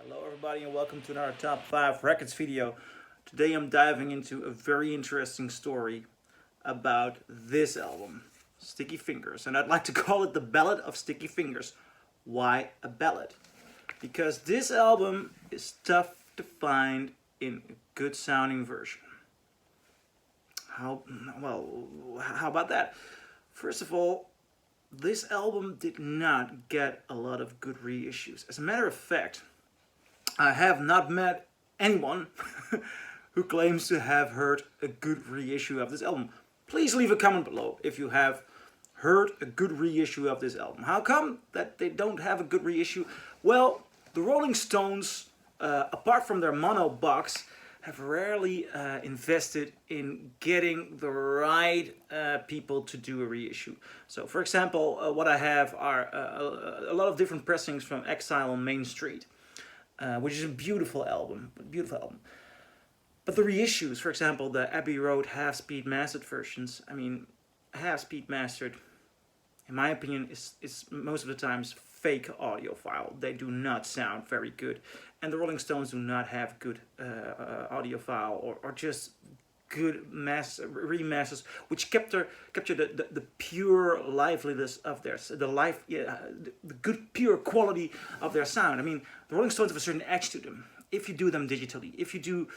Hello everybody and welcome to another Top 5 Records video. Today I'm diving into a very interesting story about this album, Sticky Fingers. And I'd like to call it the Ballad of Sticky Fingers. Why a ballad? Because this album is tough to find in a good sounding version. How about that? First of all, this album did not get a lot of good reissues. As a matter of fact, I have not met anyone who claims to have heard a good reissue of this album. Please leave a comment below if you have heard a good reissue of this album. How come that they don't have a good reissue? Well, the Rolling Stones, apart from their mono box, have rarely invested in getting the right people to do a reissue. So, for example, what I have are a lot of different pressings from Exile on Main Street. Which is a beautiful album, But the reissues, for example, the Abbey Road half-speed mastered versions, half-speed mastered, in my opinion, is most of the times fake audiophile. They do not sound very good. And the Rolling Stones do not have good audiophile or just good remasters which capture the pure liveliness of the good pure quality of their sound. The Rolling Stones have a certain edge to them. If you do them digitally, if you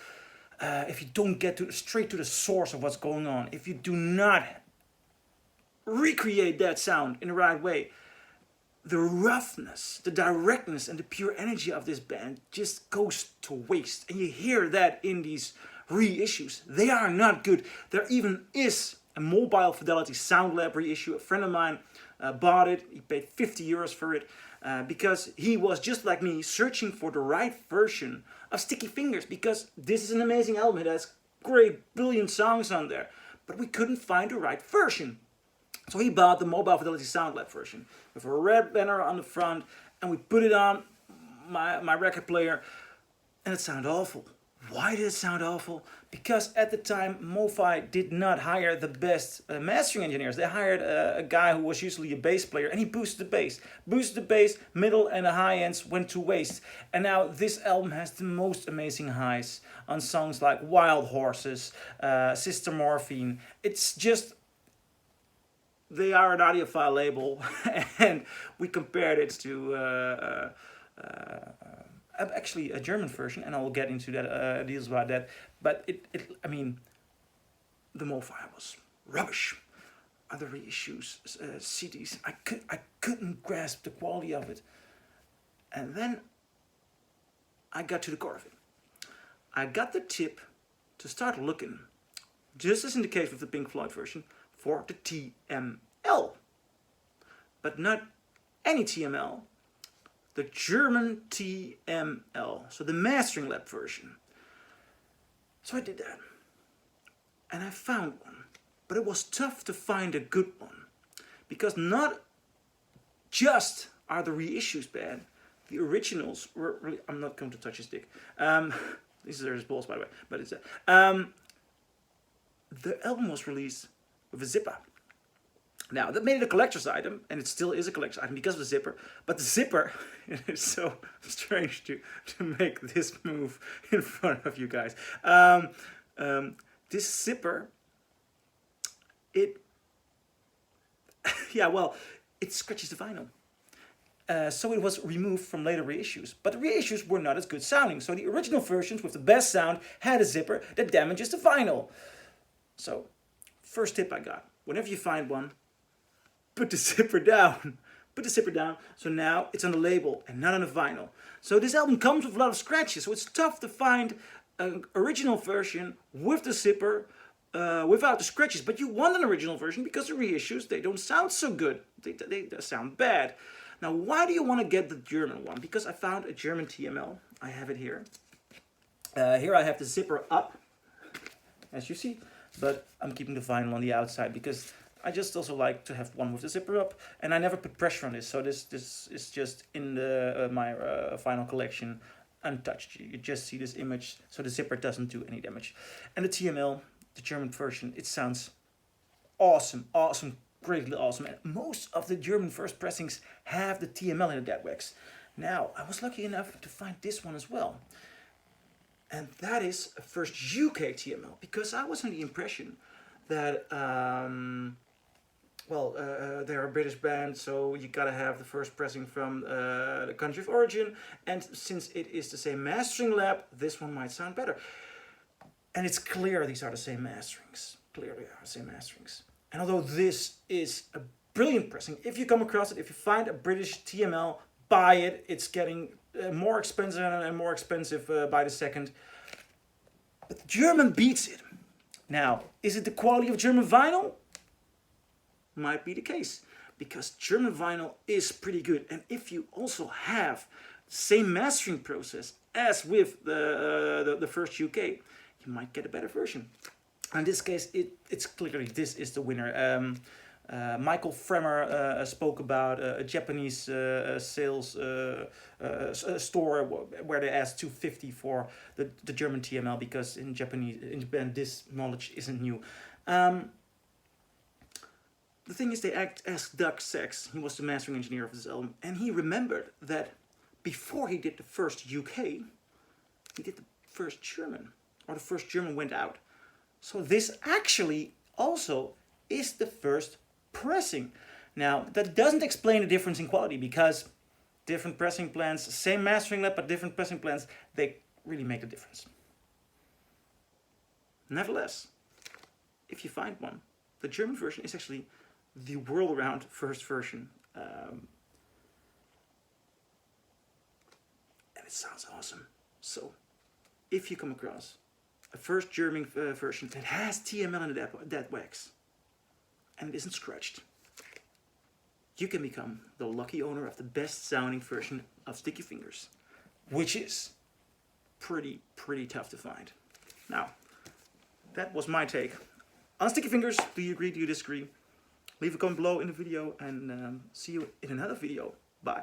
don't get straight to the source of what's going on, if you do not recreate that sound in the right way, the roughness, the directness, and the pure energy of this band just goes to waste. And you hear that in these reissues. They are not good. There even is a Mobile Fidelity Sound Lab reissue. A friend of mine bought it. He paid €50 for it because he was just like me searching for the right version of Sticky Fingers, because this is an amazing album. It has great, brilliant songs on there, but we couldn't find the right version. So he bought the Mobile Fidelity Sound Lab version with a red banner on the front, and we put it on my record player, and it sounded awful. Why did it sound awful? Because at the time, MoFi did not hire the best mastering engineers. They hired a guy who was usually a bass player, and he boosted the bass. Boosted the bass, middle and the high ends went to waste. And now this album has the most amazing highs on songs like Wild Horses, Sister Morphine. It's just, they are an audiophile label, and we compared it to actually a German version, and I will get into that deals about that. But the MoFi was rubbish. Other reissues, CDs, I couldn't grasp the quality of it. And then I got to the core of it. I got the tip to start looking, just as in the case with the Pink Floyd version, for the TML. But not any TML, the German TML, so the Mastering Lab version. So I did that, and I found one, but it was tough to find a good one, because not just are the reissues bad, the originals were really, I'm not going to touch his dick. These are his balls, by the way, but it's the album was released with a zipper. Now, that made it a collector's item, and it still is a collector's item because of the zipper. But the zipper, it's so strange to make this move in front of you guys. This zipper, it scratches the vinyl. So it was removed from later reissues. But the reissues were not as good sounding. So the original versions with the best sound had a zipper that damages the vinyl. So, first tip I got, whenever you find one, put the zipper down. Put the zipper down, so now it's on the label and not on the vinyl. So this album comes with a lot of scratches, so it's tough to find an original version with the zipper without the scratches. But you want an original version because the reissues, they don't sound so good. They sound bad. Now, why do you want to get the German one? Because I found a German TML. I have it here. Here I have the zipper up, as you see. But I'm keeping the vinyl on the outside because I just also like to have one with the zipper up, and I never put pressure on this, so this is just in the my final collection, untouched. You just see this image, so the zipper doesn't do any damage. And the TML, the German version, it sounds awesome, greatly awesome. And most of the German first pressings have the TML in the dead wax. Now, I was lucky enough to find this one as well. And that is a first UK TML, because I was under the impression that, they're a British band, so you gotta have the first pressing from the country of origin. And since it is the same mastering lab, this one might sound better. And it's clear these are the same masterings. Clearly are the same masterings. And although this is a brilliant pressing, if you come across it, if you find a British TML, buy it. It's getting more expensive and more expensive by the second. But the German beats it. Now, is it the quality of German vinyl? Might be the case, because German vinyl is pretty good. And if you also have the same mastering process as with the first UK, you might get a better version. In this case, it's clearly this is the winner. Michael Fremer spoke about a Japanese sales store where they asked $250 for the German TML, because in Japan this knowledge isn't new. The thing is, they asked Doug Sachs, he was the mastering engineer of this album, and he remembered that before he did the first UK, he did the first German, or the first German went out. So this actually also is the first pressing. Now, that doesn't explain the difference in quality, because different pressing plans, same mastering lab, but different pressing plans, they really make a difference. Nevertheless, if you find one, the German version is actually the world-round first version. And it sounds awesome. So, if you come across a first German version that has TML in the dead wax, and it isn't scratched, you can become the lucky owner of the best sounding version of Sticky Fingers, which is pretty tough to find. Now, that was my take on Sticky Fingers. Do you agree? Do you disagree? Leave a comment below in the video, and see you in another video. Bye.